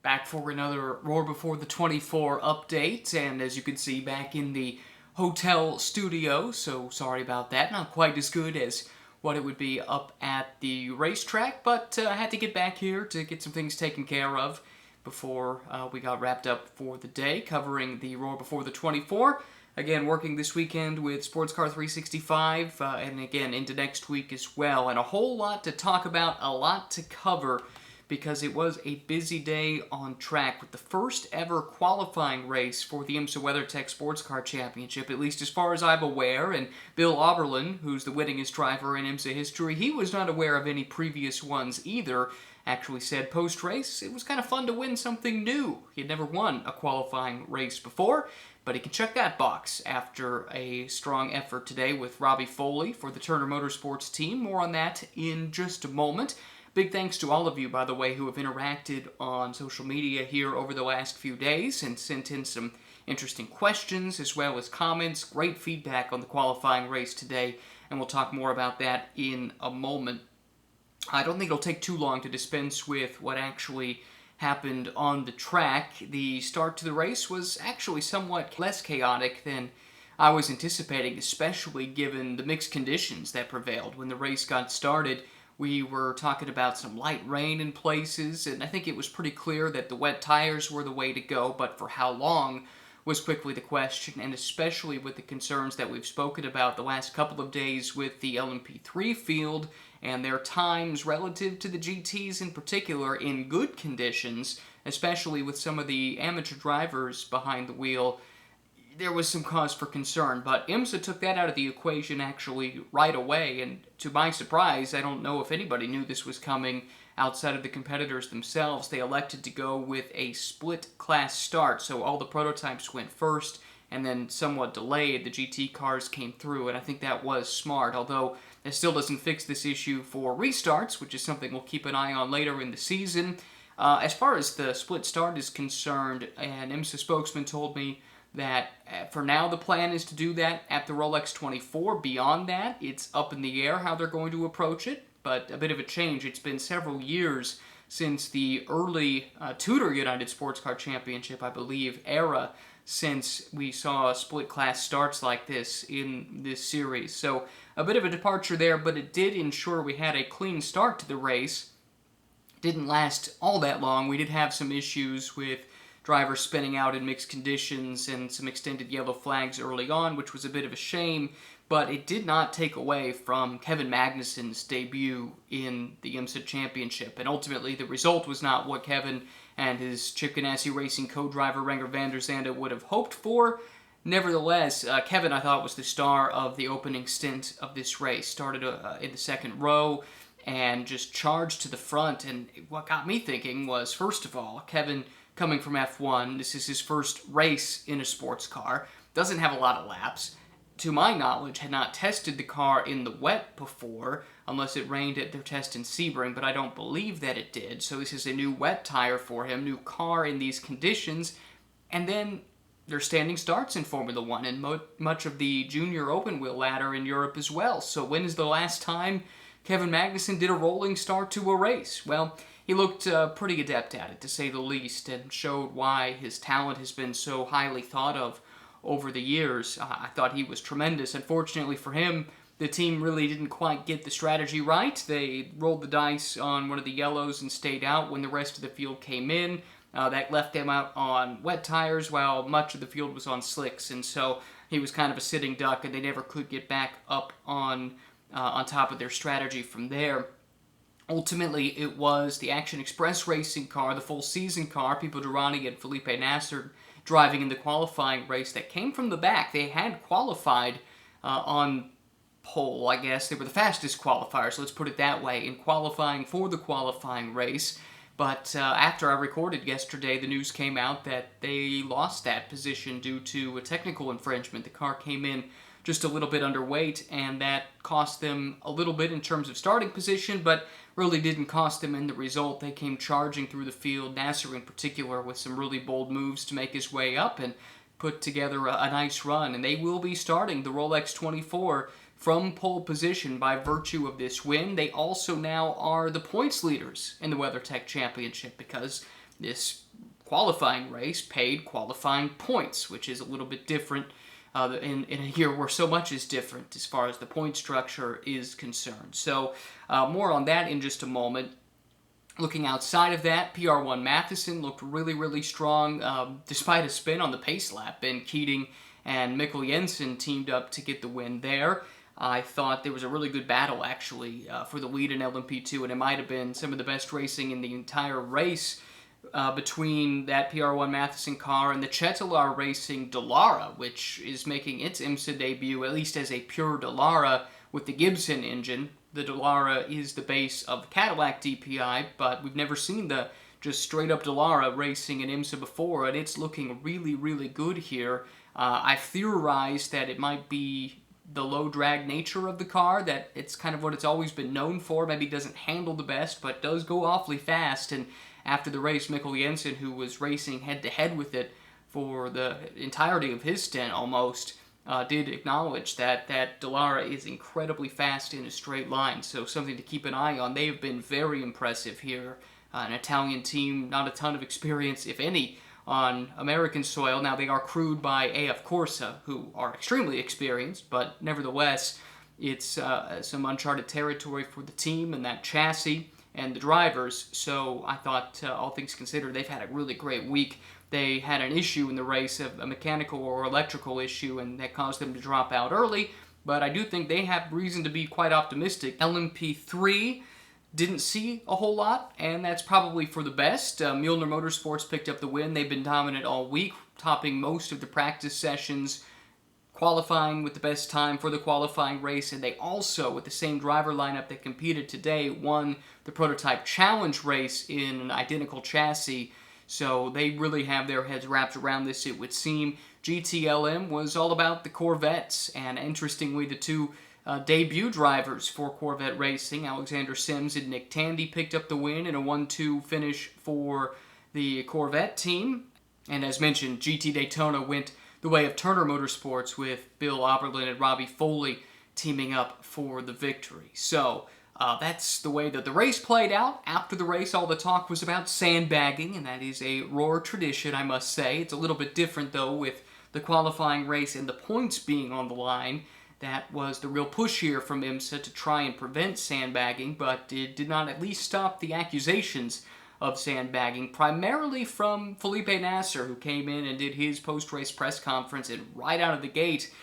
Back for another Roar Before the 24 update, and as you can see, back in the hotel studio, so sorry about that. Not quite as good as what it would be up at the racetrack, but I had to get back here to get some things taken care of before we got wrapped up for the day, covering the Roar Before the 24. Again, working this weekend with Sports Car 365, and again into next week as well, and a whole lot to talk about, a lot to cover, because it was a busy day on track with the first ever qualifying race for the IMSA WeatherTech Sports Car Championship, at least as far as I'm aware. And Bill Auberlen, who's the winningest driver in IMSA history, he was not aware of any previous ones either. Actually said post-race it was kind of fun to win something new. He had never won a qualifying race before, but he can check that box after a strong effort today with Robbie Foley for the Turner Motorsports team. More on that in just a moment. Big thanks to all of you, by the way, who have interacted on social media here over the last few days and sent in some interesting questions as well as comments. Great feedback on the qualifying race today, and we'll talk more about that in a moment. I don't think it'll take too long to dispense with what actually happened on the track. The start to the race was actually somewhat less chaotic than I was anticipating, especially given the mixed conditions that prevailed when the race got started. We were talking about some light rain in places, and I think it was pretty clear that the wet tires were the way to go, but for how long was quickly the question, and especially with the concerns that we've spoken about the last couple of days with the LMP3 field and their times relative to the GTs in particular in good conditions, especially with some of the amateur drivers behind the wheel. There was some cause for concern, but IMSA took that out of the equation actually right away, and to my surprise, I don't know if anybody knew this was coming outside of the competitors themselves. They elected to go with a split class start, so all the prototypes went first, and then somewhat delayed, the GT cars came through, and I think that was smart, although it still doesn't fix this issue for restarts, which is something we'll keep an eye on later in the season. As far as the split start is concerned, an IMSA spokesman told me that for now the plan is to do that at the Rolex 24. Beyond that, it's up in the air how they're going to approach it, but a bit of a change. It's been several years since the early Tudor United Sports Car Championship, I believe, era, since we saw split class starts like this in this series. So a bit of a departure there, but it did ensure we had a clean start to the race. Didn't last all that long. We did have some issues with drivers spinning out in mixed conditions and some extended yellow flags early on, which was a bit of a shame, but it did not take away from Kevin Magnussen's debut in the IMSA Championship. And ultimately, the result was not what Kevin and his Chip Ganassi Racing co-driver Renger van der Zande would have hoped for. Nevertheless, Kevin, I thought, was the star of the opening stint of this race. Started in the second row and just charged to the front. And what got me thinking was, first of all, Kevin, coming from F1, this is his first race in a sports car, doesn't have a lot of laps. To my knowledge, had not tested the car in the wet before, unless it rained at their test in Sebring, but I don't believe that it did. So this is a new wet tire for him, new car in these conditions, and then there's standing starts in Formula One, and much of the junior open wheel ladder in Europe as well. So when is the last time Kevin Magnussen did a rolling start to a race? Well, he looked pretty adept at it, to say the least, and showed why his talent has been so highly thought of over the years. I thought he was tremendous. Unfortunately for him, the team really didn't quite get the strategy right. They rolled the dice on one of the yellows and stayed out when the rest of the field came in. That left them out on wet tires while much of the field was on slicks, and so he was kind of a sitting duck, and they never could get back up on top of their strategy from there. Ultimately, it was the Action Express racing car, the full season car, Pipo Derani and Felipe Nasser driving in the qualifying race that came from the back. They had qualified on pole, I guess. They were the fastest qualifiers, let's put it that way, in qualifying for the qualifying race. But after I recorded yesterday, the news came out that they lost that position due to a technical infringement. The car came in just a little bit underweight, and that cost them a little bit in terms of starting position, but really didn't cost them in the result. They came charging through the field, Nasser in particular, with some really bold moves to make his way up and put together a nice run. And they will be starting the Rolex 24 from pole position by virtue of this win. They also now are the points leaders in the WeatherTech Championship because this qualifying race paid qualifying points, which is a little bit different in a year where so much is different as far as the point structure is concerned. So more on that in just a moment. Looking outside of that, PR1 Matheson looked really, really strong despite a spin on the pace lap. Ben Keating and Mikkel Jensen teamed up to get the win there. I thought there was a really good battle, actually, for the lead in LMP2, and it might have been some of the best racing in the entire race between that PR1 Matheson car and the Chetelaar Racing Dallara, which is making its IMSA debut, at least as a pure Dallara with the Gibson engine. The Dallara is the base of the Cadillac DPI, but we've never seen the just straight-up Dallara racing in IMSA before, and it's looking really, really good here. I theorized that it might be the low-drag nature of the car, that it's kind of what it's always been known for. Maybe doesn't handle the best, but does go awfully fast, and after the race, Mikkel Jensen, who was racing head-to-head with it for the entirety of his stint almost, did acknowledge that Dallara is incredibly fast in a straight line, so something to keep an eye on. They have been very impressive here. An Italian team, not a ton of experience, if any, on American soil. Now, they are crewed by AF Corsa, who are extremely experienced, but nevertheless, it's some uncharted territory for the team and that chassis and the drivers, so I thought, all things considered, they've had a really great week. They had an issue in the race, a mechanical or electrical issue, and that caused them to drop out early, but I do think they have reason to be quite optimistic. LMP3 didn't see a whole lot, and that's probably for the best. Mueller Motorsports picked up the win. They've been dominant all week, topping most of the practice sessions, qualifying with the best time for the qualifying race, and they also, with the same driver lineup that competed today, won the Prototype Challenge race in an identical chassis. So they really have their heads wrapped around this, it would seem. GTLM was all about the Corvettes, and interestingly, the two debut drivers for Corvette Racing, Alexander Sims and Nick Tandy, picked up the win in a 1-2 finish for the Corvette team. And as mentioned, GT Daytona went the way of Turner Motorsports, with Bill Oberlin and Robbie Foley teaming up for the victory. So that's the way that the race played out. After the race, all the talk was about sandbagging, and that is a Roar tradition, I must say. It's a little bit different, though, with the qualifying race and the points being on the line. That was the real push here from IMSA to try and prevent sandbagging, but it did not at least stop the accusations of sandbagging, primarily from Felipe Nasser, who came in and did his post-race press conference, and right out of the gate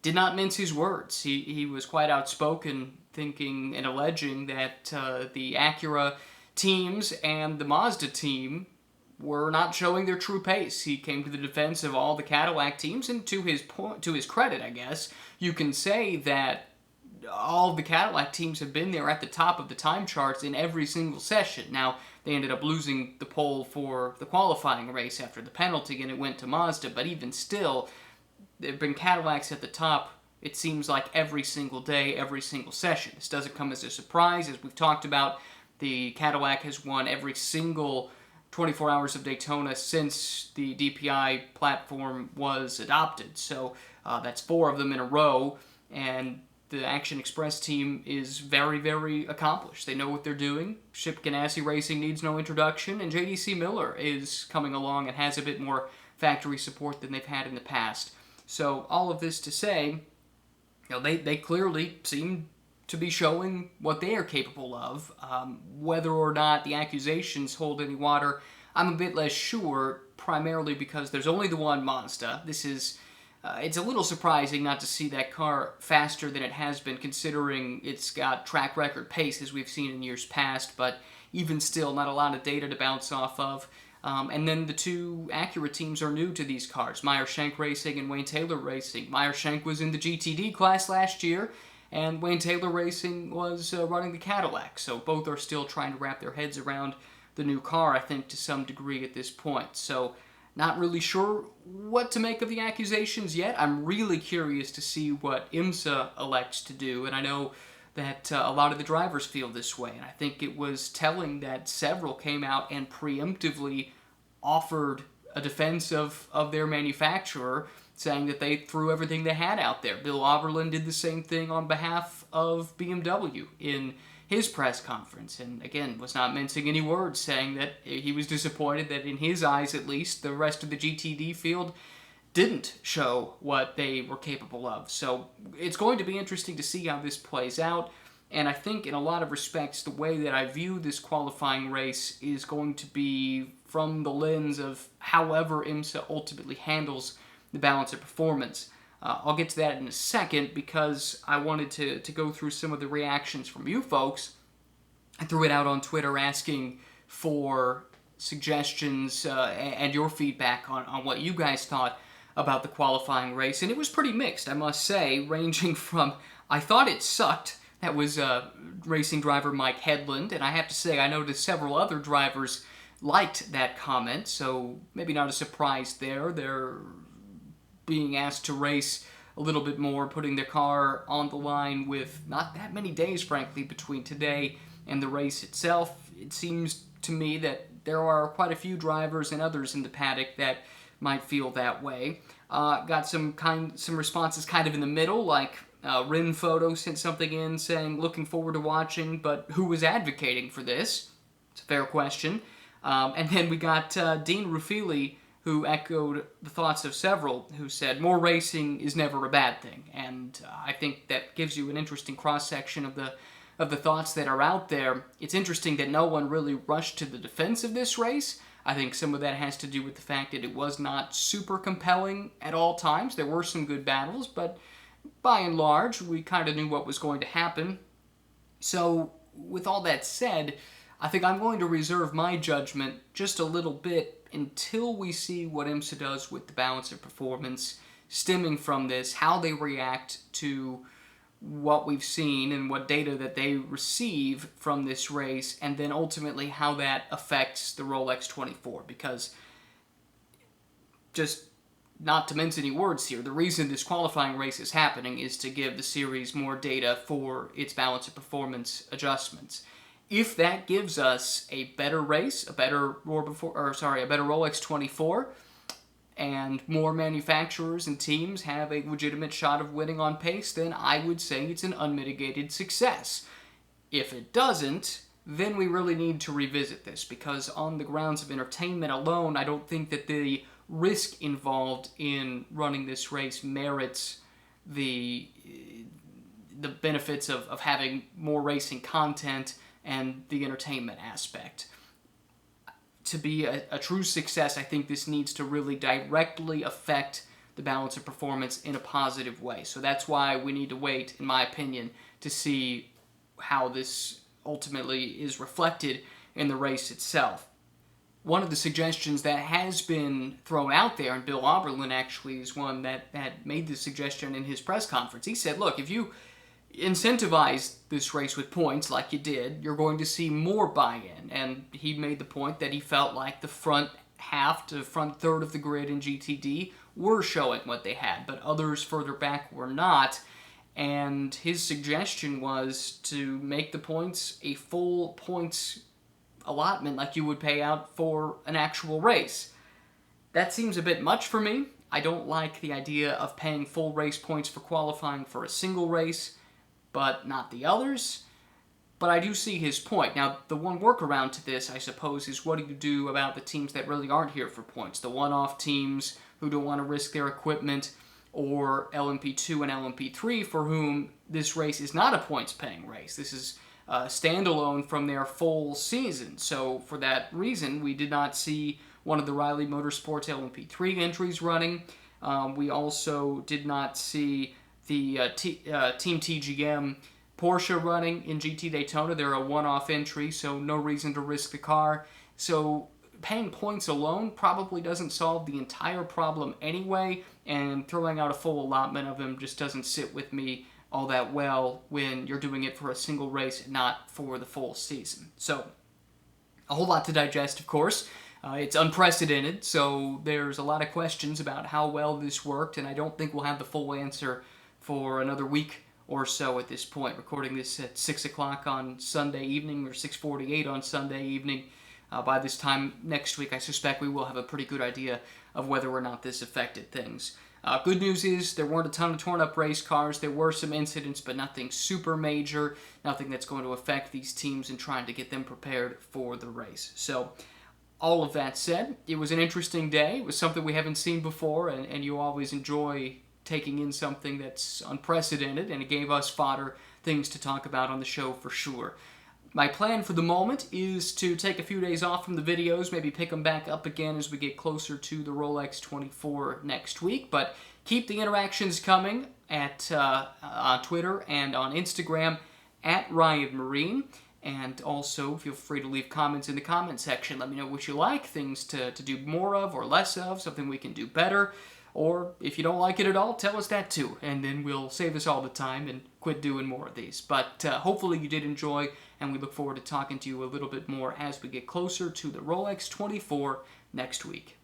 did not mince his words. He was quite outspoken, thinking and alleging that the Acura teams and the Mazda team were not showing their true pace. He came to the defense of all the Cadillac teams, and to his credit, I guess, you can say that all of the Cadillac teams have been there at the top of the time charts in every single session. Now, they ended up losing the pole for the qualifying race after the penalty, and it went to Mazda, but even still, there have been Cadillacs at the top, it seems like, every single day, every single session. This doesn't come as a surprise. As we've talked about, the Cadillac has won every single 24 Hours of Daytona since the DPI platform was adopted. So that's 4 of them in a row, and the Action Express team is very, very accomplished. They know what they're doing. Chip Ganassi Racing needs no introduction, and JDC Miller is coming along and has a bit more factory support than they've had in the past. So all of this to say, they clearly seem to be showing what they are capable of. Whether or not the accusations hold any water, I'm a bit less sure, primarily because there's only the one Mazda. This is, it's a little surprising not to see that car faster than it has been, considering it's got track record pace as we've seen in years past, but even still, not a lot of data to bounce off of. And then the two Acura teams are new to these cars, Meyer Shank Racing and Wayne Taylor Racing. Meyer Shank was in the GTD class last year, and Wayne Taylor Racing was running the Cadillac, so both are still trying to wrap their heads around the new car, I think, to some degree at this point. So, not really sure what to make of the accusations yet. I'm really curious to see what IMSA elects to do, and I know that a lot of the drivers feel this way, and I think it was telling that several came out and preemptively offered a defense of their manufacturer, saying that they threw everything they had out there. Bill Oberlin did the same thing on behalf of BMW in his press conference, and again, was not mincing any words, saying that he was disappointed that in his eyes at least, the rest of the GTD field didn't show what they were capable of. So it's going to be interesting to see how this plays out. And I think in a lot of respects, the way that I view this qualifying race is going to be from the lens of however IMSA ultimately handles the balance of performance. I'll get to that in a second because I wanted to go through some of the reactions from you folks. I threw it out on Twitter asking for suggestions and your feedback on what you guys thought about the qualifying race, and it was pretty mixed, I must say, ranging from I thought it sucked. That was racing driver Mike Headland, and I have to say I noticed several other drivers liked that comment, so maybe not a surprise there. They're being asked to race a little bit more, putting their car on the line with not that many days, frankly, between today and the race itself. It seems to me that there are quite a few drivers and others in the paddock that might feel that way. Got some responses kind of in the middle, like Rin Photo sent something in saying, looking forward to watching, but who was advocating for this? It's a fair question. And then we got Dean Rufili, who echoed the thoughts of several, who said, more racing is never a bad thing. And I think that gives you an interesting cross-section of the thoughts that are out there. It's interesting that no one really rushed to the defense of this race. I think some of that has to do with the fact that it was not super compelling at all times. There were some good battles, but by and large, we kind of knew what was going to happen. So, with all that said, I think I'm going to reserve my judgment just a little bit until we see what IMSA does with the balance of performance stemming from this, how they react to what we've seen and what data that they receive from this race, and then ultimately how that affects the Rolex 24. Because, just not to mince any words here, the reason this qualifying race is happening is to give the series more data for its balance of performance adjustments. If that gives us a better race, a better Rolex 24, and more manufacturers and teams have a legitimate shot of winning on pace, then I would say it's an unmitigated success. If it doesn't, then we really need to revisit this, because on the grounds of entertainment alone, I don't think that the risk involved in running this race merits the benefits of having more racing content and the entertainment aspect. To be a true success, I think this needs to really directly affect the balance of performance in a positive way. So that's why we need to wait, in my opinion, to see how this ultimately is reflected in the race itself. One of the suggestions that has been thrown out there, and Bill Auberlin actually is one that made this suggestion in his press conference. He said, look, if you incentivize this race with points like you did, you're going to see more buy-in. And he made the point that he felt like the front half to front third of the grid in GTD were showing what they had, but others further back were not. And his suggestion was to make the points a full points allotment like you would pay out for an actual race. That seems a bit much for me. I don't like the idea of paying full race points for qualifying for a single race, but not the others. But I do see his point. Now, the one workaround to this, I suppose, is what do you do about the teams that really aren't here for points? The one-off teams who don't want to risk their equipment, or LMP2 and LMP3 for whom this race is not a points-paying race. This is standalone from their full season. So for that reason, we did not see one of the Riley Motorsports LMP3 entries running. We also did not see the Team TGM Porsche running in GT Daytona. They're a one-off entry, so no reason to risk the car. So paying points alone probably doesn't solve the entire problem anyway, and throwing out a full allotment of them just doesn't sit with me all that well when you're doing it for a single race and not for the full season. So, a whole lot to digest, of course. It's unprecedented, so there's a lot of questions about how well this worked, and I don't think we'll have the full answer for another week or so at this point. Recording this at 6 o'clock on Sunday evening, or 6:48 on Sunday evening. By this time next week, I suspect we will have a pretty good idea of whether or not this affected things. Good news is there weren't a ton of torn up race cars. There were some incidents, but nothing super major, nothing that's going to affect these teams in trying to get them prepared for the race. So all of that said, it was an interesting day. It was something we haven't seen before, and you always enjoy taking in something that's unprecedented, and it gave us fodder, things to talk about on the show for sure. My plan for the moment is to take a few days off from the videos, maybe pick them back up again as we get closer to the Rolex 24 next week, but keep the interactions coming on Twitter and on Instagram at Ryan Marine. And also, feel free to leave comments in the comment section. Let me know what you like, things to do more of or less of, something we can do better. Or if you don't like it at all, tell us that too. And then we'll save us all the time and quit doing more of these. But hopefully you did enjoy, and we look forward to talking to you a little bit more as we get closer to the Rolex 24 next week.